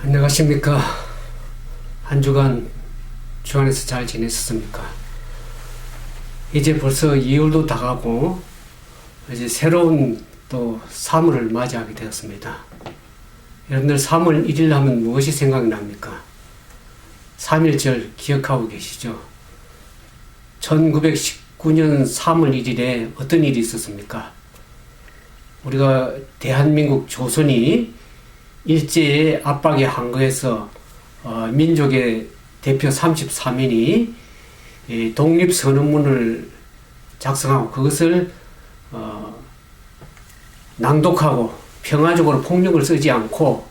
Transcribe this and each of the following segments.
안녕하십니까. 한 주간 주 안에서 잘 지냈었습니까? 이제 벌써 2월도 다가고 이제 새로운 또 3월을 맞이하게 되었습니다. 여러분들 3월 1일 하면 무엇이 생각납니까? 3.1절 기억하고 계시죠? 1919년 3월 1일에 어떤 일이 있었습니까? 우리가 대한민국 조선이 일제의 압박에 항거해서 민족의 대표 33인이 독립선언문을 작성하고 그것을 낭독하고 평화적으로 폭력을 쓰지 않고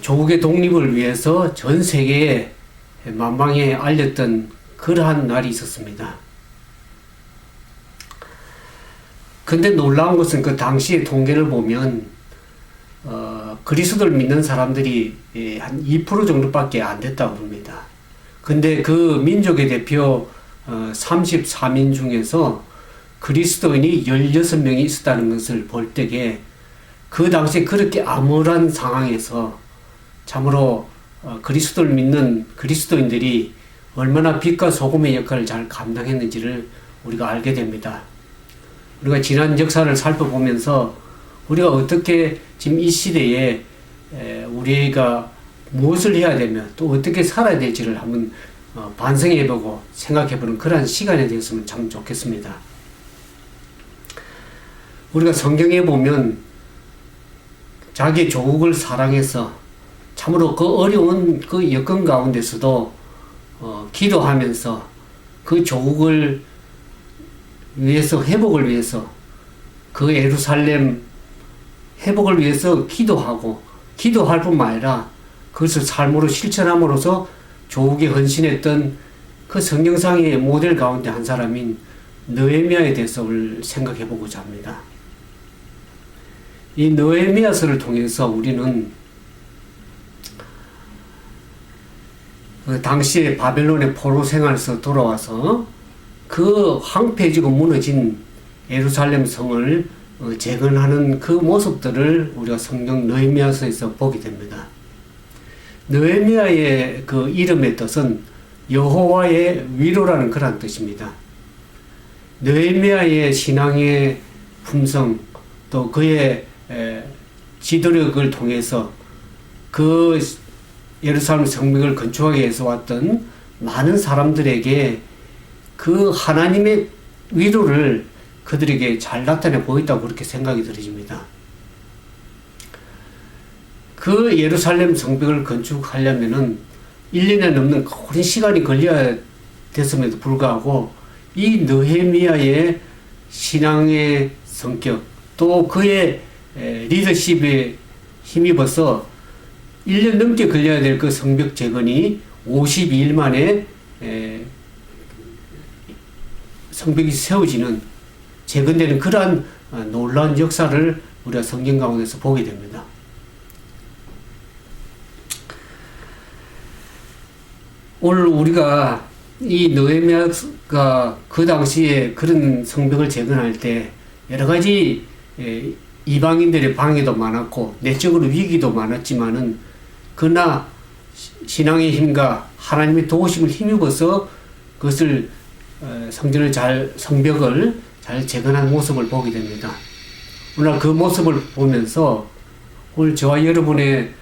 조국의 독립을 위해서 전 세계에 만방에 알렸던 그러한 날이 있었습니다. 근데 놀라운 것은 그 당시의 통계를 보면 그리스도를 믿는 사람들이 한 2% 정도밖에 안 됐다고 합니다. 근데 그 민족의 대표 33인 중에서 그리스도인이 16명이 있었다는 것을 볼 때에 그 당시에 그렇게 암울한 상황에서 참으로 그리스도를 믿는 그리스도인들이 얼마나 빛과 소금의 역할을 잘 감당했는지를 우리가 알게 됩니다. 우리가 지난 역사를 살펴보면서 우리가 어떻게 지금 이 시대에 우리가 무엇을 해야 되며 또 어떻게 살아야 될지를 한번 반성해보고 생각해보는 그러한 시간이 되었으면 참 좋겠습니다. 우리가 성경에 보면 자기 조국을 사랑해서 참으로 그 어려운 그 여건 가운데서도 기도하면서 그 조국을 위해서 회복을 위해서 그 예루살렘 회복을 위해서 기도하고 기도할 뿐만 아니라 그것을 삶으로 실천함으로써 조국에 헌신했던 그 성경상의 모델 가운데 한 사람인 느헤미야에 대해서 생각해 보고자 합니다. 이 느헤미야서를 통해서 우리는 그 당시에 바벨론의 포로 생활에서 돌아와서 그 황폐해지고 무너진 예루살렘 성을 재건하는 그 모습들을 우리가 성경 느헤미야서에서 보게 됩니다. 느헤미야의 그 이름의 뜻은 여호와의 위로라는 그런 뜻입니다. 느헤미야의 신앙의 품성 또 그의 지도력을 통해서 그 예루살렘 성벽을 건축하기 위해서 왔던 많은 사람들에게 그 하나님의 위로를 그들에게 잘 나타내 보였다고 그렇게 생각이 들어집니다. 그 예루살렘 성벽을 건축하려면은 1년에 넘는 오랜 시간이 걸려야 됐음에도 불구하고 이 느헤미야의 신앙의 성격 또 그의 리더십에 힘입어서 1년 넘게 걸려야 될 그 성벽 재건이 52일 만에 성벽이 세워지는 재건되는 그러한 놀라운 역사를 우리가 성경 가운데서 보게 됩니다. 오늘 우리가 이 느헤미야가 그 당시에 그런 성벽을 재건할 때 여러 가지 이방인들의 방해도 많았고 내적으로 위기도 많았지만은 그러나 신앙의 힘과 하나님의 도우심을 힘입어서 그것을 성벽을 잘 재건한 모습을 보게 됩니다. 오늘 그 모습을 보면서 오늘 저와 여러분의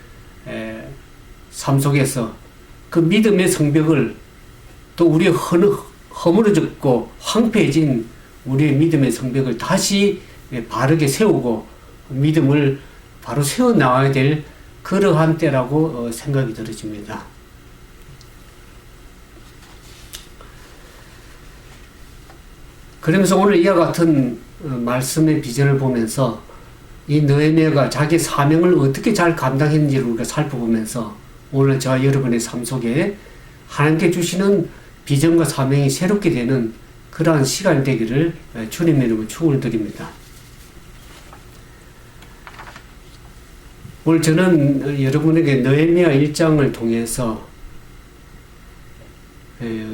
삶 속에서 그 믿음의 성벽을 또 우리의 허물어졌고 황폐해진 우리의 믿음의 성벽을 다시 바르게 세우고 믿음을 바로 세워나가야 될 그러한 때라고 생각이 들어집니다. 그러면서 오늘 이와 같은 말씀의 비전을 보면서 이 느헤미야가 자기 사명을 어떻게 잘 감당했는지를 우리가 살펴보면서 오늘 저와 여러분의 삶 속에 하나님께 주시는 비전과 사명이 새롭게 되는 그러한 시간이 되기를 주님의 이름으로 축원을 드립니다. 오늘 저는 여러분에게 느헤미야 1장을 통해서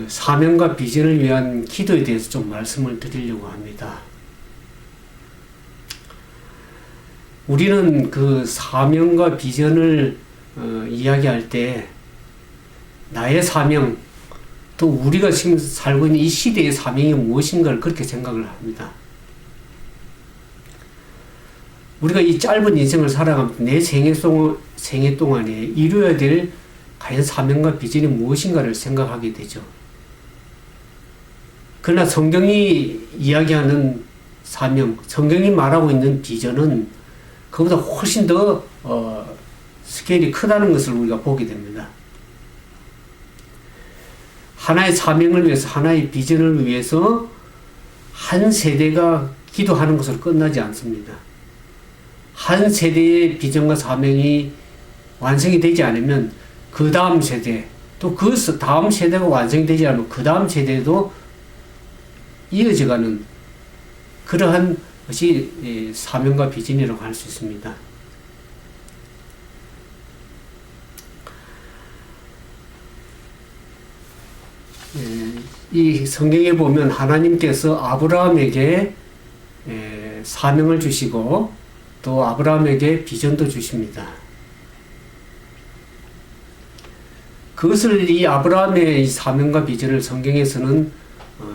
사명과 비전을 위한 기도에 대해서 좀 말씀을 드리려고 합니다. 우리는 그 사명과 비전을 이야기할 때 나의 사명, 또 우리가 지금 살고 있는 이 시대의 사명이 무엇인가를 그렇게 생각을 합니다. 우리가 이 짧은 인생을 살아가면서 내 생애 동안에 이루어야 될 과연 사명과 비전이 무엇인가를 생각하게 되죠. 그러나 성경이 이야기하는 사명, 성경이 말하고 있는 비전은 그보다 훨씬 더 스케일이 크다는 것을 우리가 보게 됩니다. 하나의 사명을 위해서, 하나의 비전을 위해서 한 세대가 기도하는 것으로 끝나지 않습니다. 한 세대의 비전과 사명이 완성이 되지 않으면 그 다음 세대, 또 그 다음 세대가 완성이 되지 않으면 그 다음 세대도 이어져가는 그러한 것이 사명과 비전이라고 할 수 있습니다. 이 성경에 보면 하나님께서 아브라함에게 사명을 주시고 또 아브라함에게 비전도 주십니다. 그것을 이 아브라함의 이 사명과 비전을 성경에서는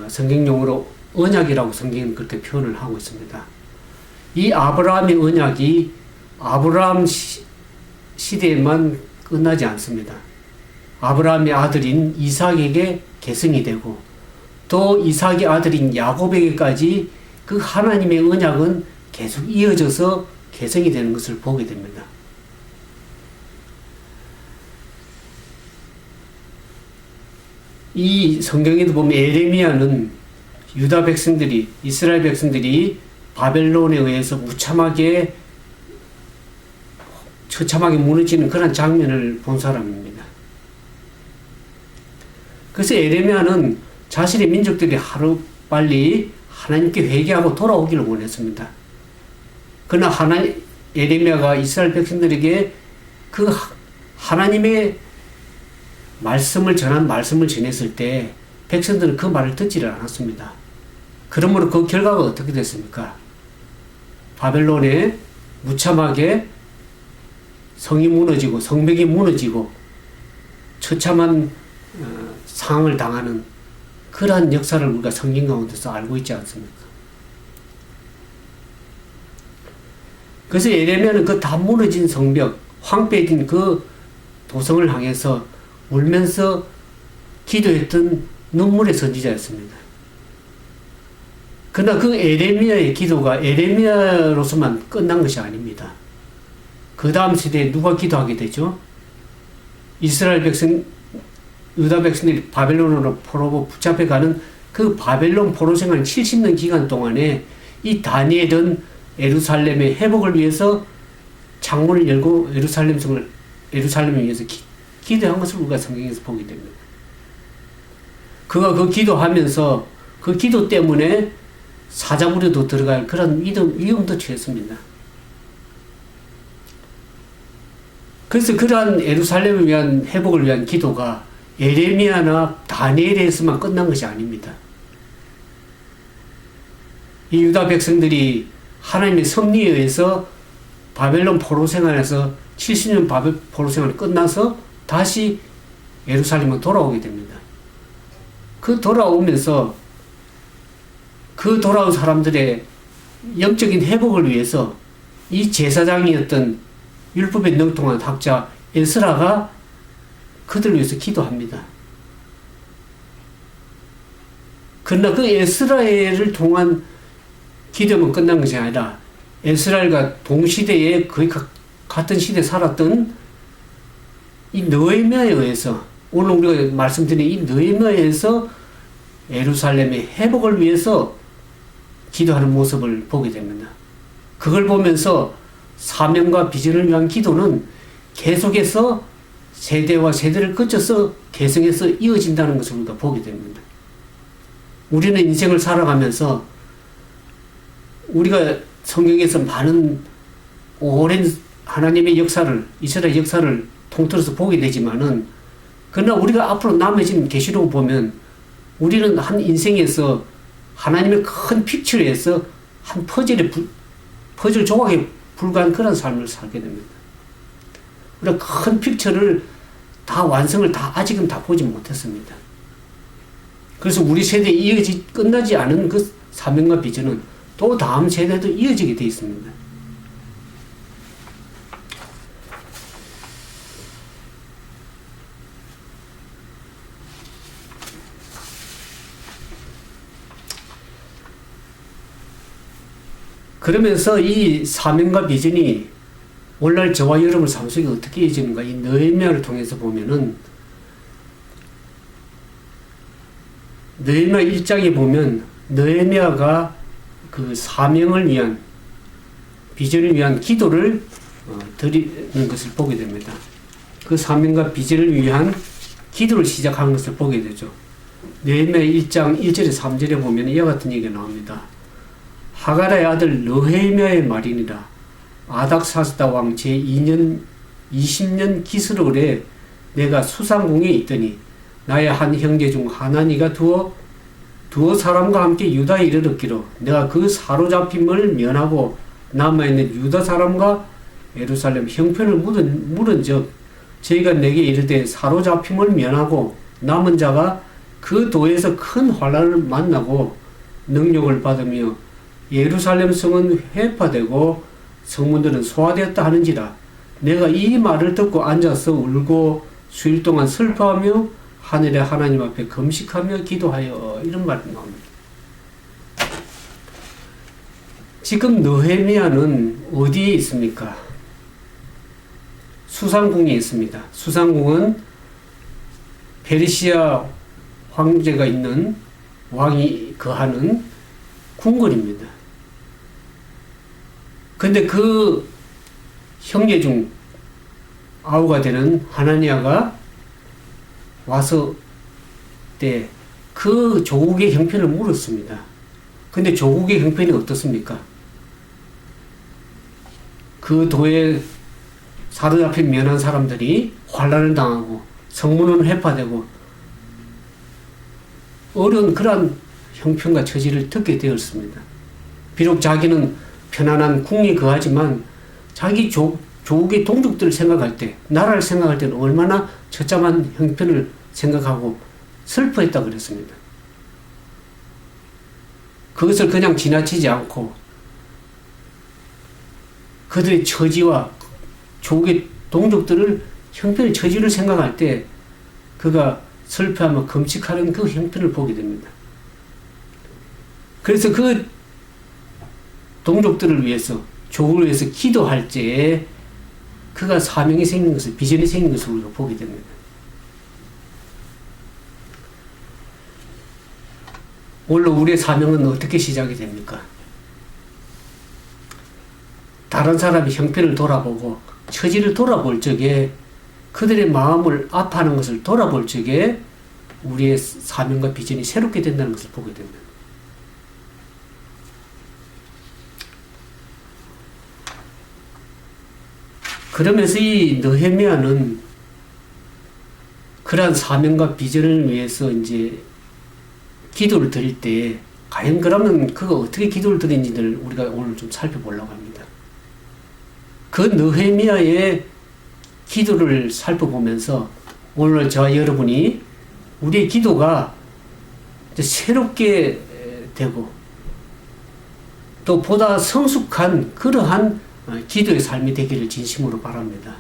성경용어로 언약이라고 성경은 그렇게 표현을 하고 있습니다. 이 아브라함의 언약이 아브라함 시대에만 끝나지 않습니다. 아브라함의 아들인 이삭에게 계승이 되고 또 이삭의 아들인 야곱에게까지 그 하나님의 언약은 계속 이어져서 계승이 되는 것을 보게 됩니다. 이 성경에도 보면 에레미야는 유다 백성들이, 이스라엘 백성들이 바벨론에 의해서 처참하게 무너지는 그런 장면을 본 사람입니다. 그래서 에레미야는 자신의 민족들이 하루빨리 하나님께 회개하고 돌아오기를 원했습니다. 그러나 에레미야가 이스라엘 백성들에게 그 하나님의 말씀을 전했을 때 백성들은 그 말을 듣지를 않았습니다. 그러므로 그 결과가 어떻게 됐습니까? 바벨론에 무참하게 성이 무너지고 성벽이 무너지고 처참한 상황을 당하는 그러한 역사를 우리가 성경 가운데서 알고 있지 않습니까? 그래서 에레미야는 그 다 무너진 성벽, 황폐해진 그 도성을 향해서 울면서 기도했던 눈물의 선지자였습니다. 그러나 그 에레미야의 기도가 에레미야로서만 끝난 것이 아닙니다. 그 다음 세대에 누가 기도하게 되죠? 이스라엘 백성, 유다 백성들이 바벨론으로 포로로 붙잡혀가는 그 바벨론 포로 생활 70년 기간 동안에 이 다니엘은 예루살렘의 회복을 위해서 창문을 열고 예루살렘을 위해서 기도한 것을 우리가 성경에서 보게 됩니다. 그가 그 기도하면서 그 기도 때문에 사자굴에도 들어갈 그런 위험도 처했습니다. 그래서 그러한 예루살렘을 위한 회복을 위한 기도가 에레미야나 다니엘에서만 끝난 것이 아닙니다. 이 유다 백성들이 하나님의 섭리에 의해서 바벨론 포로 생활에서 70년 포로 생활이 끝나서 다시 예루살렘으로 돌아오게 됩니다. 그 돌아오면서 그 돌아온 사람들의 영적인 회복을 위해서 이 제사장이었던 율법에 능통한 학자 에스라가 그들을 위해서 기도합니다. 그러나 그 에스라를 통한 기도만 끝난 것이 아니라 에스라엘과 동시대에 거의 같은 시대에 살았던 이 느헤미야에 의해서 오늘 우리가 말씀드린 이 느헤미야에 의해서 예루살렘의 회복을 위해서 기도하는 모습을 보게 됩니다. 그걸 보면서 사명과 비전을 위한 기도는 계속해서 세대와 세대를 거쳐서 계승해서 이어진다는 것을 우리가 보게 됩니다. 우리는 인생을 살아가면서 우리가 성경에서 많은 오랜 하나님의 역사를, 이스라엘 역사를 통틀어서 보게 되지만은, 그러나 우리가 앞으로 남아진 계시록을 보면 우리는 한 인생에서 하나님의 큰 픽처에서 한 퍼즐 조각에 불과한 그런 삶을 살게 됩니다. 그런 큰 픽처를 다 완성을 아직은 다 보지 못했습니다. 그래서 우리 세대에 끝나지 않은 그 사명과 비전은 또 다음 세대도 이어지게 되어 있습니다. 그러면서 이 사명과 비전이 오늘날 저와 여러분 삶 속에 어떻게 이어지는가, 이 느헤미야를 통해서 보면은, 느헤미야 1장에 보면 느헤미야가 그 사명을 위한, 비전을 위한 기도를 드리는 것을 보게 됩니다. 그 사명과 비전을 위한 기도를 시작하는 것을 보게 되죠. 느헤미야 1장 1절에 3절에 보면 이와 같은 얘기가 나옵니다. 하가라의 아들 느헤미야의 말이니라. 아닥사스다 왕 제2년 20년 기스롤에 내가 수상궁에 있더니 나의 한 형제 중 하나니가 두어 사람과 함께 유다에 이르렀기로 내가 그 사로잡힘을 면하고 남아있는 유다 사람과 예루살렘 형편을 물은 즉 저희가 내게 이르되 사로잡힘을 면하고 남은 자가 그 도에서 큰 환난을 만나고 능력을 받으며 예루살렘 성은 회파되고 성문들은 소화되었다 하는지라. 내가 이 말을 듣고 앉아서 울고 수일 동안 슬퍼하며 하늘의 하나님 앞에 금식하며 기도하여, 이런 말이 나옵니다. 지금 느헤미야는 어디에 있습니까? 수상궁에 있습니다. 수상궁은 페르시아 황제가 있는, 왕이 거하는 궁궐입니다. 근데 그 형제 중 아우가 되는 하나니아가 와서 그 조국의 형편을 물었습니다. 근데 조국의 형편이 어떻습니까? 그 도에 사로잡힌 면한 사람들이 환난을 당하고 성문은 회파되고 어려운 그러한 형편과 처지를 듣게 되었습니다. 비록 자기는 편안한 궁에 거하지만 자기 조국의 동족들을 생각할 때, 나라를 생각할 때는 얼마나 처참한 형편을 생각하고 슬퍼했다 그랬습니다. 그것을 그냥 지나치지 않고 그들의 처지와 조국의 동족들을 형편의 처지를 생각할 때 그가 슬퍼하며 금식하는 그 형편을 보게 됩니다. 그래서 그 동족들을 위해서, 조국을 위해서 기도할 때에 그가 사명이 생긴 것을, 비전이 생긴 것을 우리가 보게 됩니다. 오늘 우리의 사명은 어떻게 시작이 됩니까? 다른 사람의 형편을 돌아보고 처지를 돌아볼 적에, 그들의 마음을 아파하는 것을 돌아볼 적에 우리의 사명과 비전이 새롭게 된다는 것을 보게 됩니다. 그러면서 이 느헤미야는 그러한 사명과 비전을 위해서 이제 기도를 드릴 때, 과연 그러면 그가 어떻게 기도를 드린지를 우리가 오늘 좀 살펴보려고 합니다. 그 느헤미야의 기도를 살펴보면서 오늘 저와 여러분이 우리의 기도가 새롭게 되고 또 보다 성숙한 그러한 기도의 삶이 되기를 진심으로 바랍니다.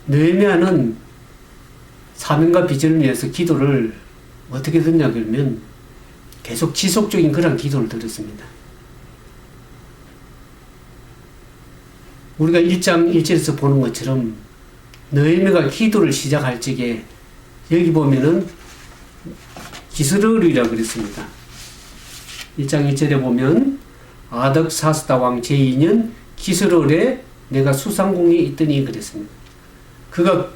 느헤미야는 사명과 비전을 위해서 기도를 어떻게 드렸냐 그러면 계속 지속적인 그런 기도를 드렸습니다. 우리가 1장 1절에서 보는 것처럼 느헤미야가 기도를 시작할 적에 여기 보면은 기스르리라 그랬습니다. 1장 1절에 보면 아덕사스다 왕 제2년 기스롤에 내가 수상궁에 있더니 그랬습니다. 그가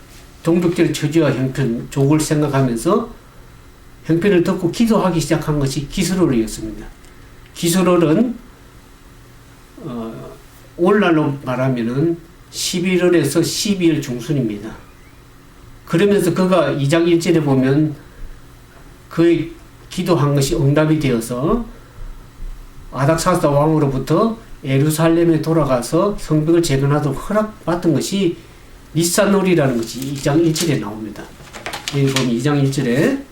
동족들의 처지와 형편, 조국을 생각하면서 형편을 듣고 기도하기 시작한 것이 기스롤이었습니다. 기스롤은 오늘날로 말하면은 11월에서 12월 중순입니다. 그러면서 그가 2장 1절에 보면 그의 기도한 것이 응답이 되어서 아닥사스다 왕으로부터 예루살렘에 돌아가서 성벽을 재건하도록 허락받은 것이 니산월이라는 것이 2장 1절에 나옵니다. 여기 보면 2장 1절에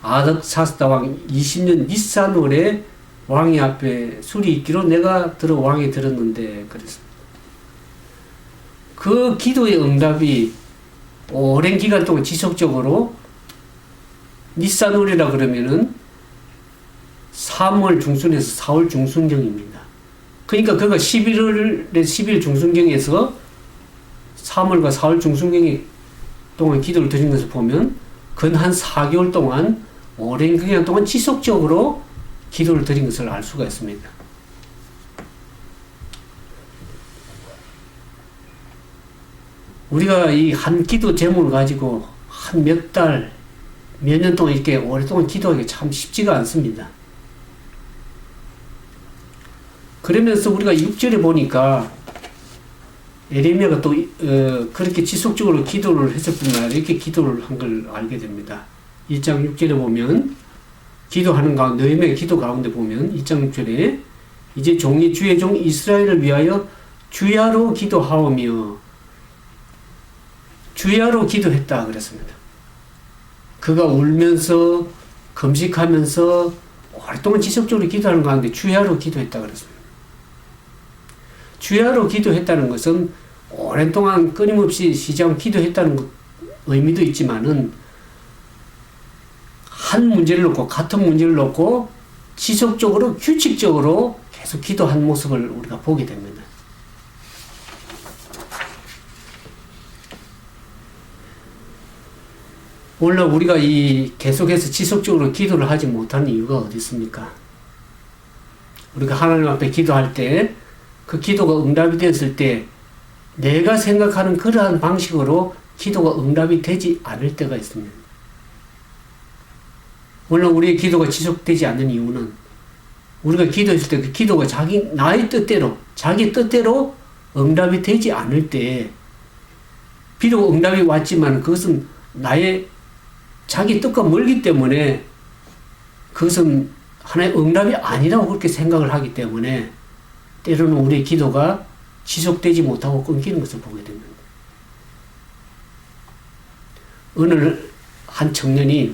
아닥사스다 왕 20년 니산월에 왕이 앞에 술이 있기로 내가 왕이 들었는데 그랬습니다. 그 기도의 응답이 오랜 기간 동안 지속적으로 니산월이라 그러면은 3월 중순에서 4월 중순경입니다. 그러니까 그가 11일 중순경에서 3월과 4월 중순경에 동안 기도를 드린 것을 보면 근 한 4개월 동안 오랜 기간 동안 지속적으로 기도를 드린 것을 알 수가 있습니다. 우리가 이 한 기도 제목을 가지고 한 몇 달, 몇 년 동안 이렇게 오랫동안 기도하기 참 쉽지가 않습니다. 그러면서 우리가 6절에 보니까 에레미야가 또 그렇게 지속적으로 기도를 했을 뿐만 아니라 이렇게 기도를 한 걸 알게 됩니다. 1장 6절에 보면 기도하는 가운데 너희의 기도 가운데 보면 1장 6절에 이제 종이 주의 종 이스라엘을 위하여 주야로 기도하오며 주야로 기도했다 그랬습니다. 그가 울면서 금식하면서 오랫동안 지속적으로 기도하는 가운데 주야로 기도했다 그랬습니다. 주야로 기도했다는 것은 오랜 동안 끊임없이 시장 기도했다는 의미도 있지만은 한 문제를 놓고 같은 문제를 놓고 지속적으로 규칙적으로 계속 기도한 모습을 우리가 보게 됩니다. 오늘 우리가 이 계속해서 지속적으로 기도를 하지 못하는 이유가 어디 있습니까? 우리가 하나님 앞에 기도할 때 그 기도가 응답이 되었을 때 내가 생각하는 그러한 방식으로 기도가 응답이 되지 않을 때가 있습니다. 오늘 우리의 기도가 지속되지 않는 이유는 우리가 기도했을 때 그 기도가 나의 뜻대로, 자기 뜻대로 응답이 되지 않을 때 비록 응답이 왔지만 그것은 자기 뜻과 멀기 때문에 그것은 하나의 응답이 아니라고 그렇게 생각을 하기 때문에 때로는 우리의 기도가 지속되지 못하고 끊기는 것을 보게 됩니다. 어느 한 청년이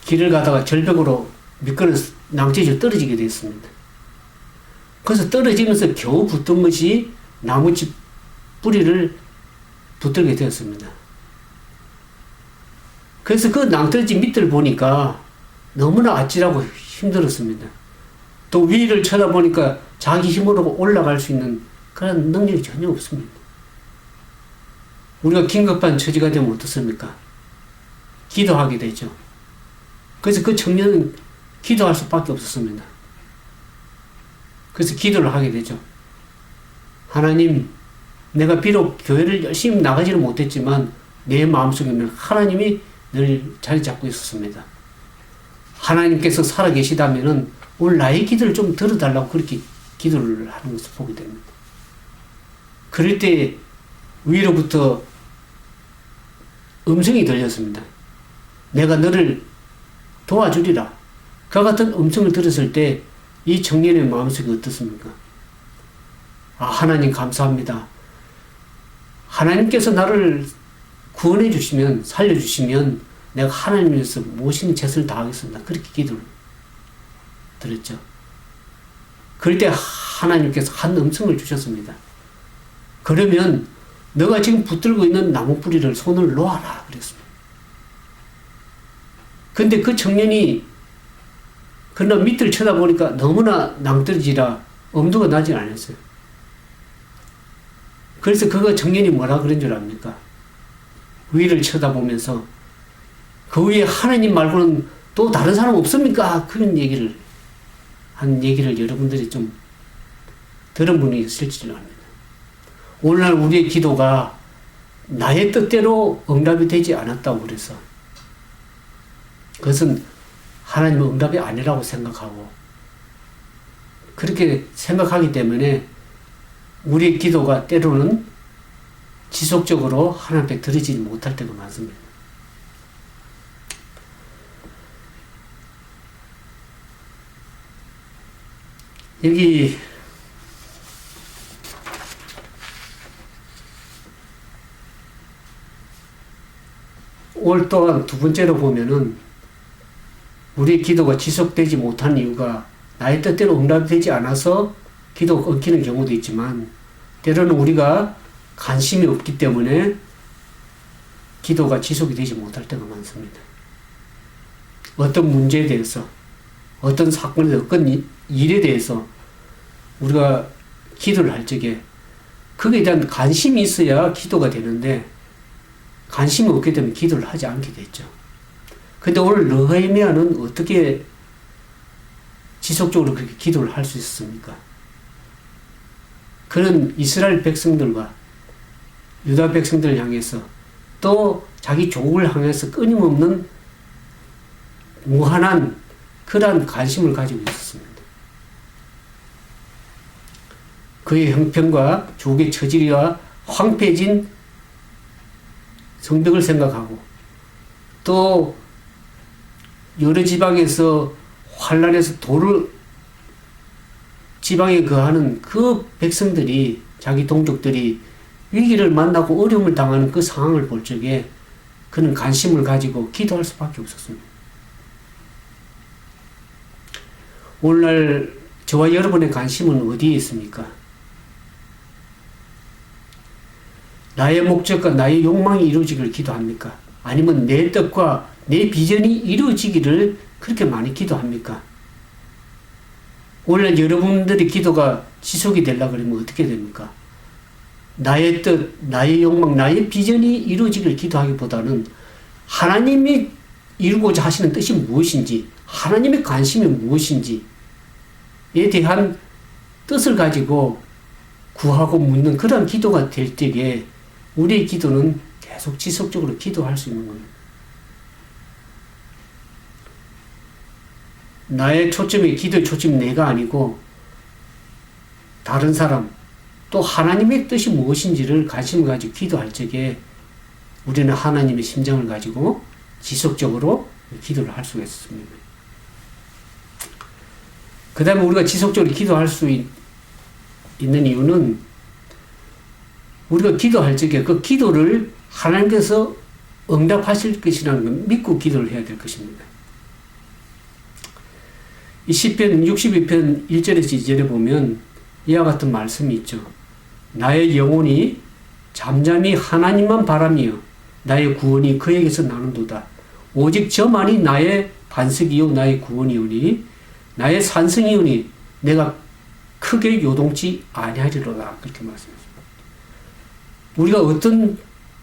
길을 가다가 절벽으로 미끄러져 낭떠러지로 떨어지게 되었습니다. 그래서 떨어지면서 겨우 붙은 것이 나무집 뿌리를 붙들게 되었습니다. 그래서 그 낭떠러지 밑을 보니까 너무나 아찔하고 힘들었습니다. 또 위를 쳐다보니까 자기 힘으로 올라갈 수 있는 그런 능력이 전혀 없습니다. 우리가 긴급한 처지가 되면 어떻습니까? 기도하게 되죠. 그래서 그 청년은 기도할 수밖에 없었습니다. 그래서 기도를 하게 되죠. 하나님, 내가 비록 교회를 열심히 나가지는 못했지만 내 마음속에는 하나님이 늘 자리 잡고 있었습니다. 하나님께서 살아계시다면은 오늘 나의 기도를 좀 들어달라고 그렇게 기도를 하는 것을 보게 됩니다. 그럴 때 위로부터 음성이 들렸습니다. 내가 너를 도와주리라. 그와 같은 음성을 들었을 때 이 청년의 마음속이 어떻습니까? 아, 하나님 감사합니다. 하나님께서 나를 구원해 주시면, 살려주시면 내가 하나님께서 모든 최선을 다하겠습니다. 그렇게 기도를 들었죠. 그럴 때 하나님께서 한 음성을 주셨습니다. 그러면 너가 지금 붙들고 있는 나무 뿌리를 손을 놓아라 그랬습니다. 근데 그 청년이 그러나 밑을 쳐다보니까 너무나 낭떠러지라 엄두가 나지 않았어요. 그래서 그 청년이 뭐라 그런 줄 압니까? 위를 쳐다보면서 그 위에 하나님 말고는 또 다른 사람 없습니까? 그런 얘기를 여러분들이 좀 들은 분이 있을지도 압니다. 오늘날 우리의 기도가 나의 뜻대로 응답이 되지 않았다고 그래서 그것은 하나님의 응답이 아니라고 생각하고 그렇게 생각하기 때문에 우리의 기도가 때로는 지속적으로 하나님 앞에 드리지 못할 때가 많습니다. 여기 올 또한 두 번째로 보면은 우리 기도가 지속되지 못한 이유가 나의 뜻대로 응답되지 않아서 기도가 끊기는 경우도 있지만 때로는 우리가 관심이 없기 때문에 기도가 지속이 되지 못할 때가 많습니다. 어떤 문제에 대해서, 어떤 사건에 대해서, 어떤 일에 대해서 우리가 기도를 할 적에 거기에 대한 관심이 있어야 기도가 되는데 관심이 없게 되면 기도를 하지 않게 됐죠. 근데 오늘 느헤미야는 어떻게 지속적으로 그렇게 기도를 할 수 있었습니까? 그는 이스라엘 백성들과 유다 백성들을 향해서 또 자기 족을 향해서 끊임없는 무한한 그러한 관심을 가지고 있었습니다. 그의 형편과 족의 처지와 황폐해진 성벽을 생각하고 또 여러 지방에서 환란에서 지방에 거하는 그 백성들이 자기 동족들이 위기를 만나고 어려움을 당하는 그 상황을 볼 적에 그는 관심을 가지고 기도할 수밖에 없었습니다. 오늘날 저와 여러분의 관심은 어디에 있습니까? 나의 목적과 나의 욕망이 이루어지기를 기도합니까? 아니면 내 뜻과 내 비전이 이루어지기를 그렇게 많이 기도합니까? 오늘 여러분들의 기도가 지속이 되려고 그러면 어떻게 됩니까? 나의 뜻, 나의 욕망, 나의 비전이 이루어지기를 기도하기보다는 하나님이 이루고자 하시는 뜻이 무엇인지, 하나님의 관심이 무엇인지에 대한 뜻을 가지고 구하고 묻는 그런 기도가 될 때에 우리의 기도는 계속 지속적으로 기도할 수 있는 겁니다. 나의 초점이, 기도의 초점이 내가 아니고 다른 사람, 또 하나님의 뜻이 무엇인지를 관심을 가지고 기도할 적에 우리는 하나님의 심정을 가지고 지속적으로 기도를 할 수가 있습니다. 그 다음에 우리가 지속적으로 기도할 수 있는 이유는 우리가 기도할 적에 그 기도를 하나님께서 응답하실 것이라는 걸 믿고 기도를 해야 될 것입니다. 이 시편 62편 1절에서 2절에 보면 이와 같은 말씀이 있죠. 나의 영혼이 잠잠히 하나님만 바라며 나의 구원이 그에게서 나는도다. 오직 저만이 나의 반석이요 나의 구원이오니 나의 산성이오니 내가 크게 요동치 아니하리로다. 그렇게 말씀했습니다. 우리가 어떤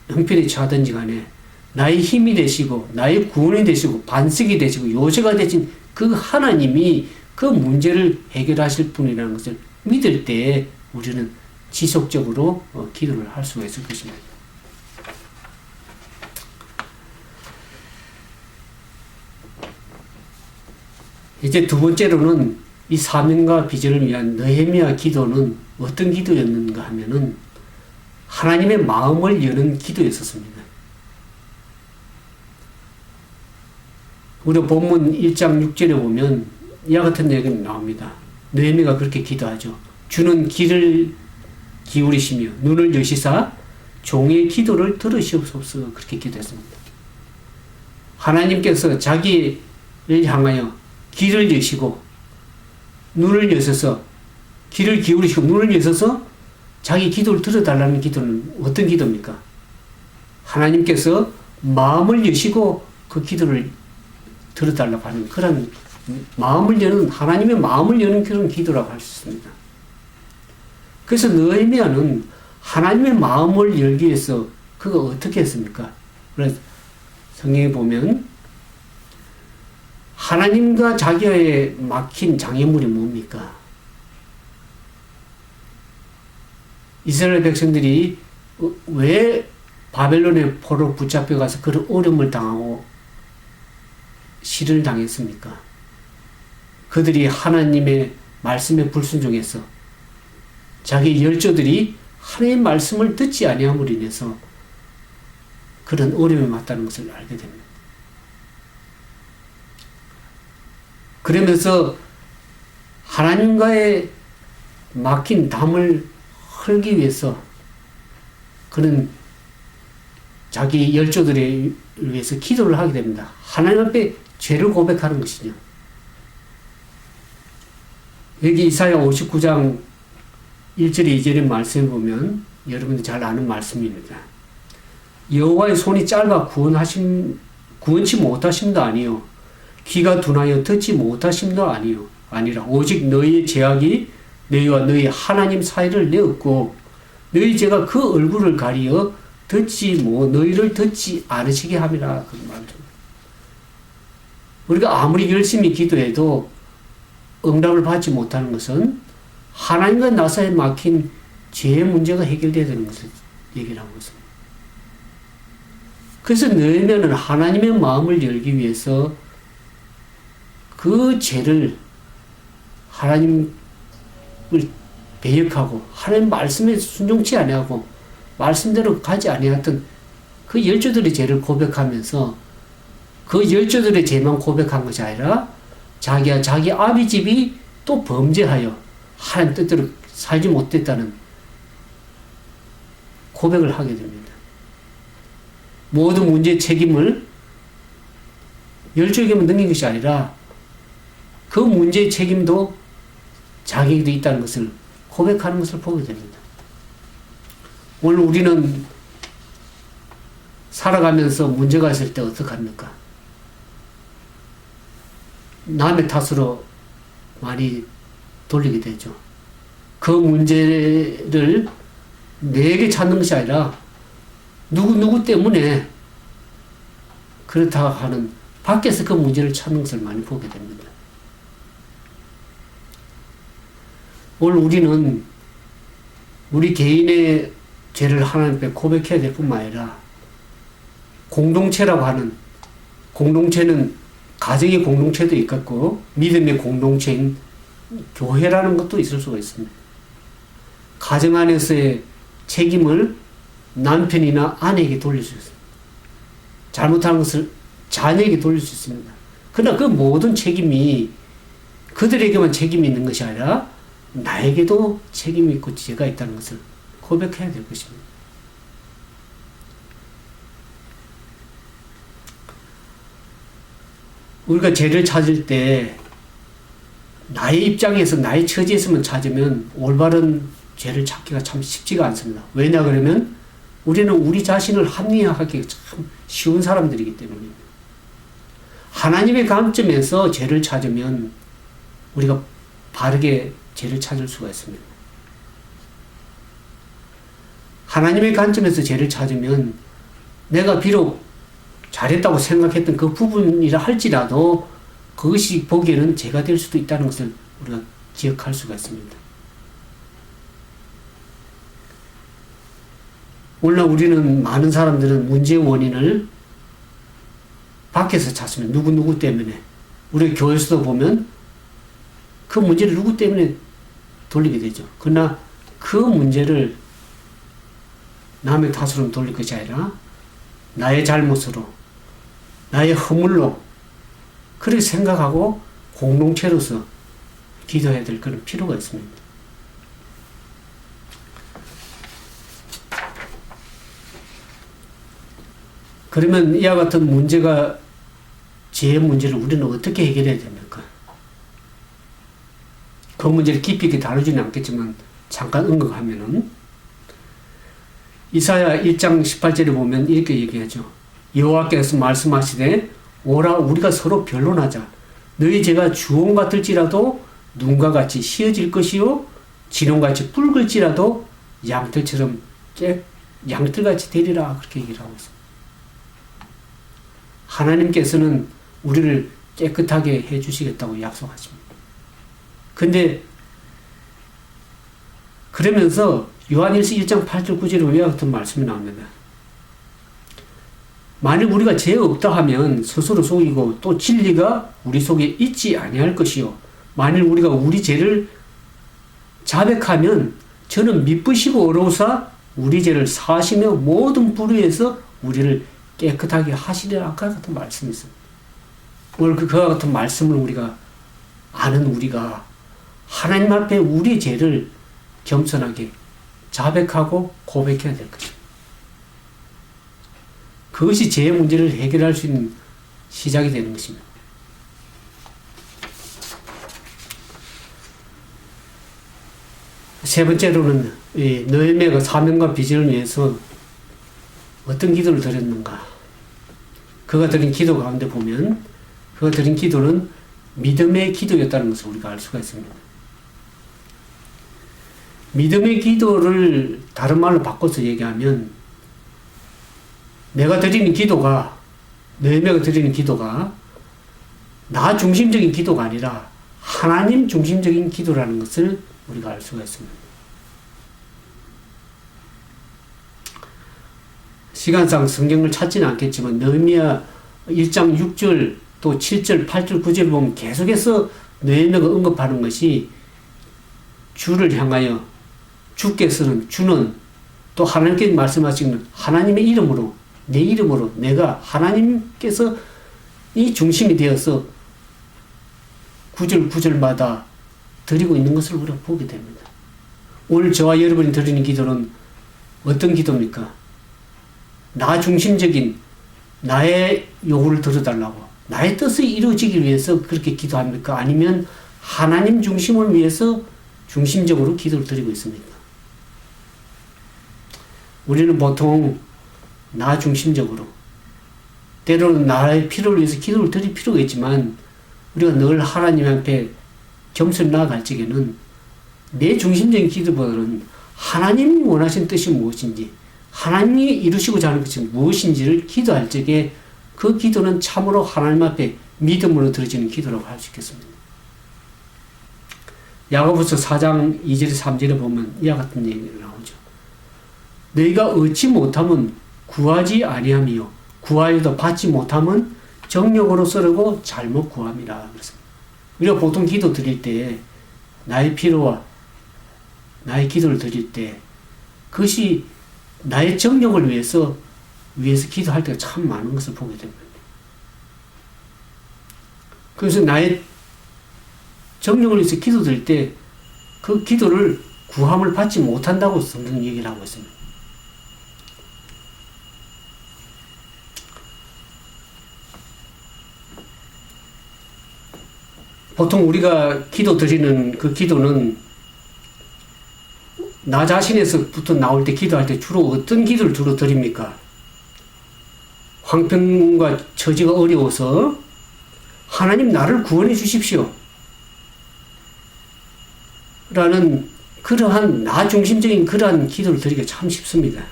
형편에 처하든지 간에 나의 힘이 되시고 나의 구원이 되시고 반석이 되시고 요새가 되신 그 하나님이 그 문제를 해결하실 분이라는 것을 믿을 때 우리는 지속적으로 기도를 할 수가 있을 것입니다. 이제 두 번째로는 이 사명과 비전을 위한 느헤미야 기도는 어떤 기도였는가 하면은 하나님의 마음을 여는 기도였었습니다. 우리 본문 1장 6절에 보면 이와 같은 얘기가 나옵니다. 느헤미야가 그렇게 기도하죠. 주는 귀를 기울이시며 눈을 여시사 종의 기도를 들으시옵소서. 그렇게 기도했습니다. 하나님께서 자기를 향하여 귀를 여시고 눈을 여셔서 귀를 기울이시고 눈을 여셔서 자기 기도를 들어달라는 기도는 어떤 기도입니까? 하나님께서 마음을 여시고 그 기도를 들어달라고 하는 그런 마음을 여는, 하나님의 마음을 여는 그런 기도라고 할 수 있습니다. 그래서 느헤미야는 하나님의 마음을 열기 위해서 그가 어떻게 했습니까? 그래서 성경에 보면 하나님과 자기의 막힌 장애물이 뭡니까? 이스라엘 백성들이 왜 바벨론의 포로 붙잡혀가서 그런 어려움을 당하고 시련을 당했습니까? 그들이 하나님의 말씀에 불순종해서 자기 열조들이 하나님의 말씀을 듣지 아니함으로 인해서 그런 어려움에 맞다는 것을 알게 됩니다. 그러면서 하나님과의 막힌 담을 헐기 위해서 그는 자기 열조들을 위해서 기도를 하게 됩니다. 하나님 앞에 죄를 고백하는 것이죠. 여기 이사야 59장 1절에 2절의 말씀을 보면 여러분들 잘 아는 말씀입니다. 여호와의 손이 짧아 구원치 못하심도 아니요 귀가 둔하여 듣지 못하심도 아니라 오직 너희의 죄악이 너희와 너희 하나님 사이를 내었고 너희 죄가 그 얼굴을 가리어 너희를 듣지 않으시게 함이라. 그 말입니다. 우리가 아무리 열심히 기도해도 응답을 받지 못하는 것은 하나님과 나 사이에 막힌 죄의 문제가 해결돼야 되는 것을 얘기를 하고 있습니다. 그래서 너희는 하나님의 마음을 열기 위해서 그 죄를 하나님을 배역하고 하나님 말씀에 순종치 아니하고 말씀대로 가지 아니했던 그 열조들의 죄를 고백하면서 그 열조들의 죄만 고백한 것이 아니라 자기와 자기 아비 집이 또 범죄하여 하나님 뜻대로 살지 못했다는 고백을 하게 됩니다. 모든 문제의 책임을 열조에게만 넘긴 것이 아니라 그 문제의 책임도 자기에게도 있다는 것을 고백하는 것을 보게 됩니다. 오늘 우리는 살아가면서 문제가 있을 때 어떡합니까? 남의 탓으로 많이 돌리게 되죠. 그 문제를 내게 찾는 것이 아니라 누구 때문에 그렇다 하는 밖에서 그 문제를 찾는 것을 많이 보게 됩니다. 오늘 우리는 우리 개인의 죄를 하나님 앞에 고백해야 될 뿐만 아니라 공동체라고 하는 공동체는 가정의 공동체도 있겠고 믿음의 공동체인 교회라는 것도 있을 수가 있습니다. 가정 안에서의 책임을 남편이나 아내에게 돌릴 수 있습니다. 잘못한 것을 자녀에게 돌릴 수 있습니다. 그러나 그 모든 책임이 그들에게만 책임이 있는 것이 아니라 나에게도 책임이 있고 죄가 있다는 것을 고백해야 될 것입니다. 우리가 죄를 찾을 때 나의 입장에서 나의 처지에서만 찾으면 올바른 죄를 찾기가 참 쉽지가 않습니다. 왜냐 그러면 우리는 우리 자신을 합리화하기 참 쉬운 사람들이기 때문입니다. 하나님의 관점에서 죄를 찾으면 우리가 바르게 죄를 찾을 수가 있습니다. 하나님의 관점에서 죄를 찾으면 내가 비록 잘했다고 생각했던 그 부분이라 할지라도 그것이 보기에는 죄가 될 수도 있다는 것을 우리가 기억할 수가 있습니다. 오늘날 우리는 많은 사람들은 문제의 원인을 밖에서 찾습니다. 누구 때문에. 우리 교회에서도 보면 그 문제를 누구 때문에 돌리게 되죠. 그러나 그 문제를 남의 탓으로 돌릴 것이 아니라 나의 잘못으로 나의 허물로 그렇게 생각하고 공동체로서 기도해야 될 그런 필요가 있습니다. 그러면 이와 같은 문제가 죄의 문제를 우리는 어떻게 해결해야 됩니까? 그 문제를 깊이 있게 다루지는 않겠지만 잠깐 언급하면은 이사야 1장 18절에 보면 이렇게 얘기하죠. 여호와께서 말씀하시되 오라 우리가 서로 변론하자. 너희 죄가 주홍 같을지라도 눈과 같이 휘어질 것이요 진홍같이 붉을지라도 양털같이 되리라. 그렇게 얘기를 하고 있습니다. 하나님께서는 우리를 깨끗하게 해주시겠다고 약속하십니다. 근데 그러면서 요한일서 1장 8절 9절에 이와 같은 말씀이 나옵니다. 만일 우리가 죄 없다 하면 스스로 속이고 또 진리가 우리 속에 있지 아니할 것이요 만일 우리가 우리 죄를 자백하면 저는 미쁘시고 어로우사 우리 죄를 사하시며 모든 불의에서 우리를 깨끗하게 하시리라. 아까 같은 말씀이 있습니다. 오늘 그와 같은 말씀을 우리가 아는 우리가 하나님 앞에 우리 죄를 겸손하게 자백하고 고백해야 될 것입니다. 그것이 죄의 문제를 해결할 수 있는 시작이 되는 것입니다. 세 번째로는 느헤미야가 사명과 비전을 위해서 어떤 기도를 드렸는가. 그가 드린 기도 가운데 보면 그가 드린 기도는 믿음의 기도였다는 것을 우리가 알 수가 있습니다. 믿음의 기도를 다른 말로 바꿔서 얘기하면 내가 드리는 기도가, 느헤미야가 드리는 기도가 나 중심적인 기도가 아니라 하나님 중심적인 기도라는 것을 우리가 알 수가 있습니다. 시간상 성경을 찾지는 않겠지만 느헤미야 1장 6절 또 7절, 8절, 9절 보면 계속해서 느헤미야가 언급하는 것이 주를 향하여 주께서는, 주는 또 하나님께 말씀하시는 하나님의 이름으로, 내 이름으로 내가 하나님께서 이 중심이 되어서 구절 구절마다 드리고 있는 것을 우리가 보게 됩니다. 오늘 저와 여러분이 드리는 기도는 어떤 기도입니까? 나 중심적인 나의 요구를 들어달라고, 나의 뜻이 이루어지기 위해서 그렇게 기도합니까? 아니면 하나님 중심을 위해서 중심적으로 기도를 드리고 있습니까? 우리는 보통 나 중심적으로, 때로는 나의 필요를 위해서 기도를 드릴 필요가 있지만 우리가 늘 하나님 앞에 겸손히 나아갈 적에는 내 중심적인 기도보다는 하나님이 원하신 뜻이 무엇인지, 하나님이 이루시고자 하는 것이 무엇인지를 기도할 적에 그 기도는 참으로 하나님 앞에 믿음으로 드려지는 기도라고 할 수 있겠습니다. 야고보서 4장 2절 3절에 보면 이와 같은 얘기가 나오죠. 너희가 얻지 못하면 구하지 아니하며 구하여도 받지 못하면 정욕으로 쓰려고 잘못 구함이라. 그랬습니다. 우리가 보통 기도 드릴 때 나의 필요와 나의 기도를 드릴 때 그것이 나의 정욕을 위해서 기도할 때가 참 많은 것을 보게 됩니다. 그래서 나의 정욕을 위해서 기도 드릴 때 그 기도를 구함을 받지 못한다고 성경 얘기를 하고 있습니다. 보통 우리가 기도 드리는 그 기도는 나 자신에서부터 나올 때 기도할 때 주로 어떤 기도를 주로 드립니까? 형편과 처지가 어려워서 하나님 나를 구원해 주십시오 라는 그러한 나 중심적인 그러한 기도를 드리기가 참 쉽습니다.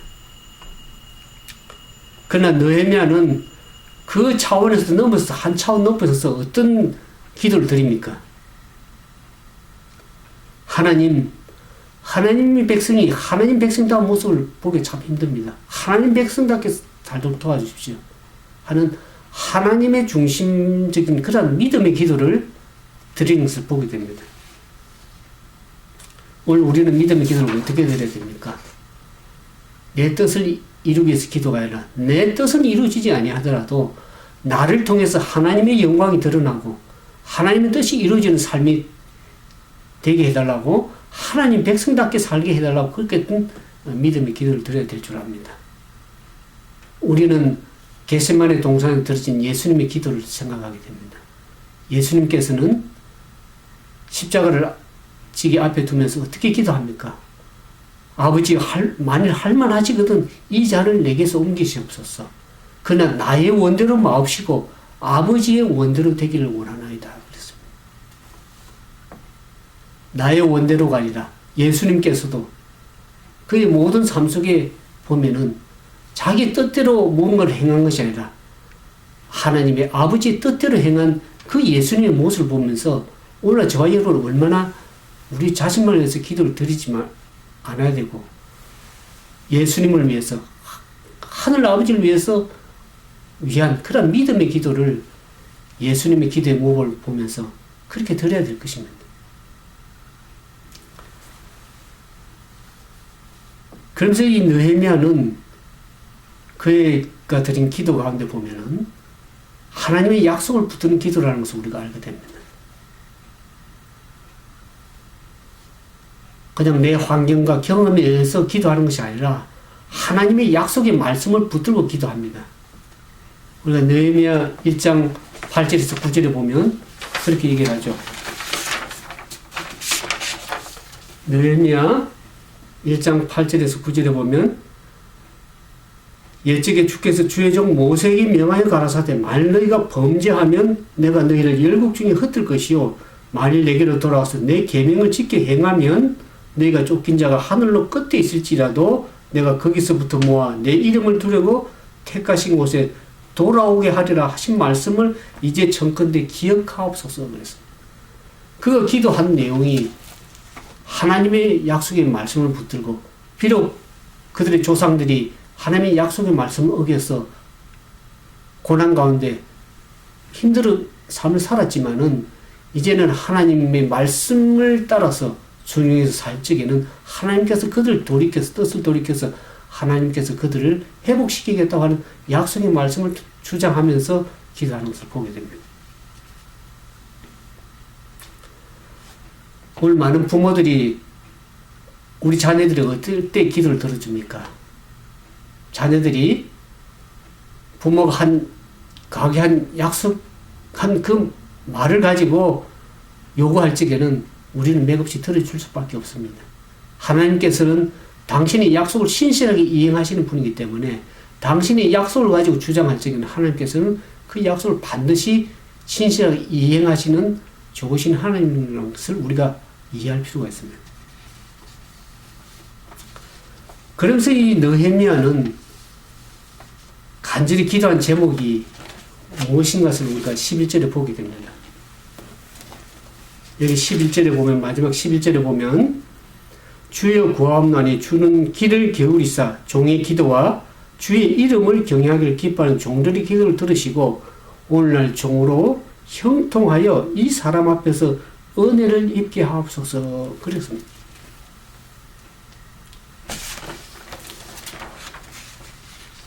그러나 느헤미야는 그 차원에서 넘어서 한 차원 넘어서서 어떤 기도를 드립니까? 하나님의 백성이 하나님 백성다운 모습을 보기 참 힘듭니다. 하나님 백성답게 살도록 도와주십시오 하는 하나님의 중심적인 그런 믿음의 기도를 드리는 것을 보게 됩니다. 오늘 우리는 믿음의 기도를 어떻게 드려야 됩니까? 내 뜻을 이루기 위해서 기도가 아니라 내 뜻은 이루어지지 아니하더라도 나를 통해서 하나님의 영광이 드러나고 하나님의 뜻이 이루어지는 삶이 되게 해달라고, 하나님 백성답게 살게 해달라고 그렇게 믿음의 기도를 드려야 될 줄 압니다. 우리는 겟세마네 동산에 드려진 예수님의 기도를 생각하게 됩니다. 예수님께서는 십자가를 지게 앞에 두면서 어떻게 기도합니까? 아버지, 만일 할만하시거든 이 잔을 내게서 옮기시옵소서. 그러나 나의 원대로 마옵시고 아버지의 원대로 되기를 원하나이다. 그랬습니다. 나의 원대로가 아니라 예수님께서도 그의 모든 삶 속에 보면은 자기 뜻대로 뭔가를 행한 것이 아니라 하나님의 아버지의 뜻대로 행한 그 예수님의 모습을 보면서 오늘 저와 여러분은 얼마나 우리 자신만을 위해서 기도를 드리지만 않아야 되고 예수님을 위해서, 하늘 아버지를 위해서 위한 그런 믿음의 기도를 예수님의 기도의 모습을 보면서 그렇게 드려야 될 것입니다. 그러면서 이 느헤미야는 그가 드린 기도 가운데 보면은 하나님의 약속을 붙드는 기도라는 것을 우리가 알게 됩니다. 그냥 내 환경과 경험에 의해서 기도하는 것이 아니라 하나님의 약속의 말씀을 붙들고 기도합니다. 우리가 느헤미야 1장 8절에서 9절에 보면 그렇게 얘기를 하죠. 느헤미야 1장 8절에서 9절에 보면 옛적에 주께서 주의 종 모세에게 명하여 가라사대 만일 너희가 범죄하면 내가 너희를 열국 중에 흩을 것이요 만일 내게로 돌아와서 내 계명을 지켜 행하면 너희가 쫓긴 자가 하늘로 끝에 있을지라도 내가 거기서부터 모아 내 이름을 두려고 택하신 곳에 돌아오게 하리라 하신 말씀을 이제 청컨대 기억하옵소서 그랬습니다. 그가 기도한 내용이 하나님의 약속의 말씀을 붙들고 비록 그들의 조상들이 하나님의 약속의 말씀을 어겨서 고난 가운데 힘들어 삶을 살았지만은 이제는 하나님의 말씀을 따라서 순종해서 살 적에는 하나님께서 그들을 돌이켜서 뜻을 돌이켜서 하나님께서 그들을 회복시키겠다고 하는 약속의 말씀을 주장하면서 기도하는 것을 보게 됩니다. 오늘 많은 부모들이 우리 자녀들이 어떨 때 기도를 들어줍니까? 자녀들이 부모가 한 약속한 그 말을 가지고 요구할 적에는 우리는 맥없이 들어줄 수밖에 없습니다. 하나님께서는 당신의 약속을 신실하게 이행하시는 분이기 때문에 당신의 약속을 가지고 주장할 적에는 하나님께서는 그 약속을 반드시 신실하게 이행하시는 좋으신 하나님이라는 것을 우리가 이해할 필요가 있습니다. 그러면서 이 느헤미야는 간절히 기도한 제목이 무엇인가를 우리가 11절에 보게 됩니다. 여기 11절에 보면 마지막 11절에 보면 주여 구하옵나니 주는 길을 게으리사 종의 기도와 주의 이름을 경외하기를 기뻐하는 종들의 기도를 들으시고 오늘날 종으로 형통하여 이 사람 앞에서 은혜를 입게 하옵소서 그랬습니다.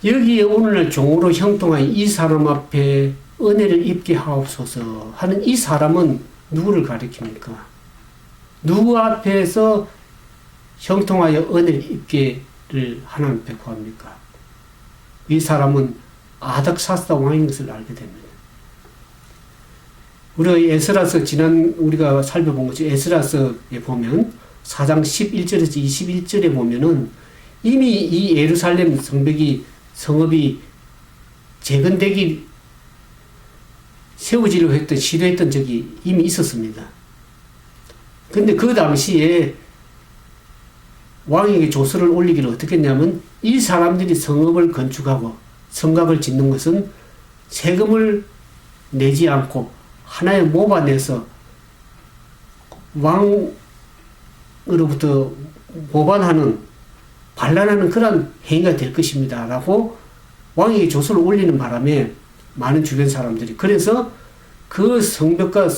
여기에 오늘날 종으로 형통하여 이 사람 앞에 은혜를 입게 하옵소서 하는 이 사람은 누구를 가리킵니까? 누구 앞에서 형통하여 은혜를 입게를 하나님 앞에 구합니까? 이 사람은 아닥사스다 왕인 것을 알게 됩니다. 우리가 에스라서 우리가 살펴본 것이 에스라서에 보면 4장 11절에서 21절에 보면은 이미 이 예루살렘 성읍이 재건되기 세워지려고 시도했던 적이 이미 있었습니다. 근데 그 당시에 왕에게 조서를 올리기를 어떻게 했냐면 이 사람들이 성읍을 건축하고 성곽을 짓는 것은 세금을 내지 않고 하나의 모반에서 왕으로부터 반란하는 그런 행위가 될 것입니다. 라고 왕에게 조서를 올리는 바람에 많은 주변 사람들이 그래서 그 성벽과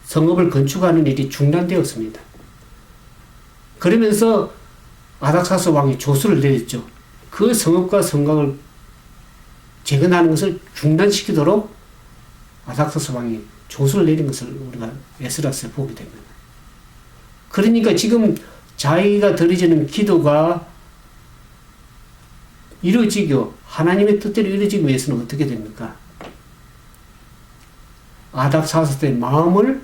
성읍을 건축하는 일이 중단되었습니다. 그러면서 아닥사스 왕이 조서를 내렸죠. 그 성읍과 성곽을 재건하는 것을 중단시키도록 아닥사스 왕이 조서를 내린 것을 우리가 에스라스에 보게 됩니다. 그러니까 지금 자기가 드려지는 기도가 이루어지고 하나님의 뜻대로 이루어지기 위해서는 어떻게 됩니까? 아닥사스의 마음을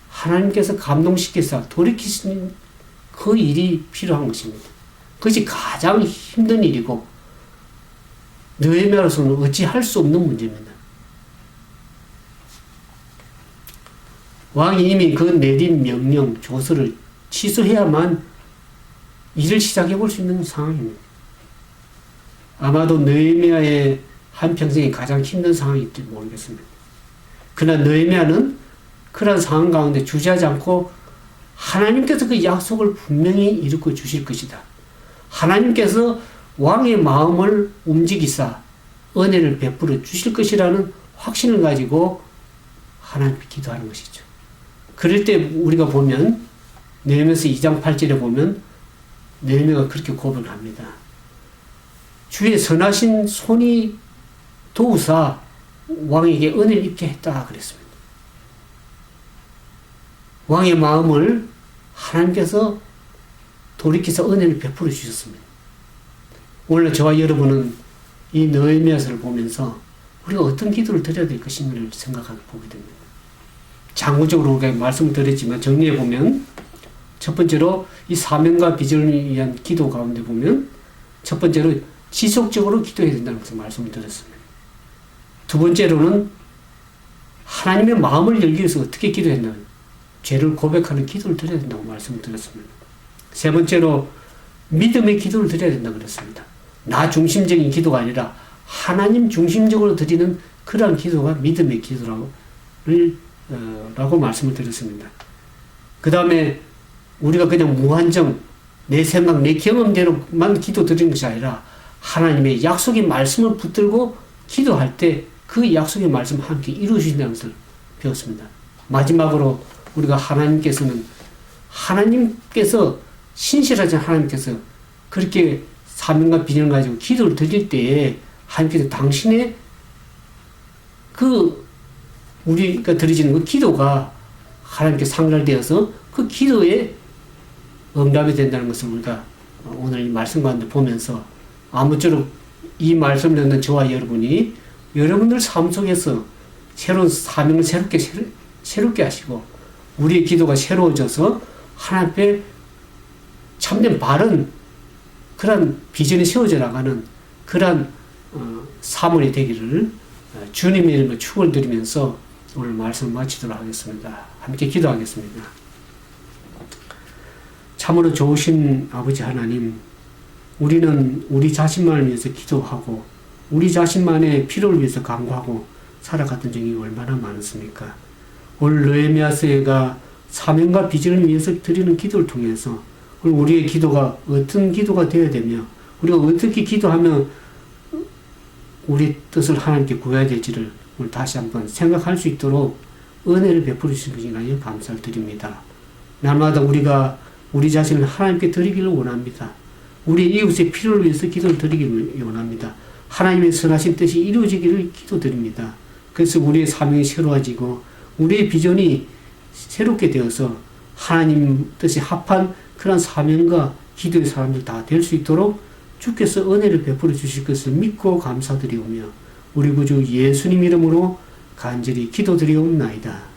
하나님께서 감동시켜서 돌이키시는 그 일이 필요한 것입니다. 그것이 가장 힘든 일이고 느헤미야로서는 어찌할 수 없는 문제입니다. 왕이 이미 그 내린 명령, 조서를 취소해야만 일을 시작해 볼 수 있는 상황입니다. 아마도 느헤미야의 한평생이 가장 힘든 상황일지 모르겠습니다. 그러나 느헤미야는 그런 상황 가운데 주저하지 않고 하나님께서 그 약속을 분명히 이루고 주실 것이다. 하나님께서 왕의 마음을 움직이사 은혜를 베풀어 주실 것이라는 확신을 가지고 하나님께 기도하는 것이죠. 그럴 때 우리가 보면 느헤미야서 2장 8절에 보면 느헤미야가 그렇게 고백을 합니다. 주의 선하신 손이 도우사 왕에게 은혜를 입게 했다 그랬습니다. 왕의 마음을 하나님께서 돌이켜서 은혜를 베풀어 주셨습니다. 오늘 저와 여러분은 이 느헤미야서를 보면서 우리가 어떤 기도를 드려야 될 것인가를 생각하게 보게 됩니다. 장구적으로 우리가 말씀을 드렸지만 정리해 보면 첫 번째로 이 사명과 비전을 위한 기도 가운데 보면 첫 번째로 지속적으로 기도해야 된다는 것을 말씀을 드렸습니다. 두 번째로는 하나님의 마음을 열기 위해서 어떻게 기도했나요? 죄를 고백하는 기도를 드려야 된다고 말씀을 드렸습니다. 세 번째로 믿음의 기도를 드려야 된다고 그랬습니다. 나 중심적인 기도가 아니라 하나님 중심적으로 드리는 그러한 기도가 믿음의 기도라고 말씀을 드렸습니다. 그 다음에 우리가 그냥 무한정 내 생각, 내 경험대로만 기도 드리는 것이 아니라 하나님의 약속의 말씀을 붙들고 기도할 때 그 약속의 말씀을 함께 이루어주신다는 것을 배웠습니다. 마지막으로 우리가 하나님께서 신실하신 하나님께서 그렇게 사명과 비전을 가지고 기도를 드릴 때에 하나님께서 당신의 우리가 드리시는 그 기도가 하나님께 상달되어서 그 기도에 응답이 된다는 것을 우리가 오늘 이 말씀 가운데 보면서 아무쪼록 이 말씀을 듣는 저와 여러분이 여러분들 삶 속에서 새로운 사명을 새롭게 하시고 우리의 기도가 새로워져서 하나님 앞에 참된 바른 그런 비전이 세워져 나가는 그런 사물이 되기를 주님의 이름으로 축원을 드리면서 오늘 말씀을 마치도록 하겠습니다. 함께 기도하겠습니다. 참으로 좋으신 아버지 하나님, 우리는 우리 자신만을 위해서 기도하고 우리 자신만의 필요를 위해서 간구하고 살아갔던 적이 얼마나 많습니까? 오늘 느헤미야서가 사명과 비전을 위해서 드리는 기도를 통해서 우리의 기도가 어떤 기도가 되어야 되며 우리가 어떻게 기도하면 우리 뜻을 하나님께 구해야 될지를 오늘 다시 한번 생각할 수 있도록 은혜를 베풀어 주신 것이나요 감사를 드립니다. 날마다 우리가 우리 자신을 하나님께 드리기를 원합니다. 우리 이웃의 필요를 위해서 기도를 드리기를 원합니다. 하나님의 선하신 뜻이 이루어지기를 기도드립니다. 그래서 우리의 사명이 새로워지고 우리의 비전이 새롭게 되어서 하나님 뜻에 합한 그런 사명과 기도의 사람들 다 될 수 있도록 주께서 은혜를 베풀어 주실 것을 믿고 감사드리오며 우리 구주 예수님 이름으로 간절히 기도드리옵나이다.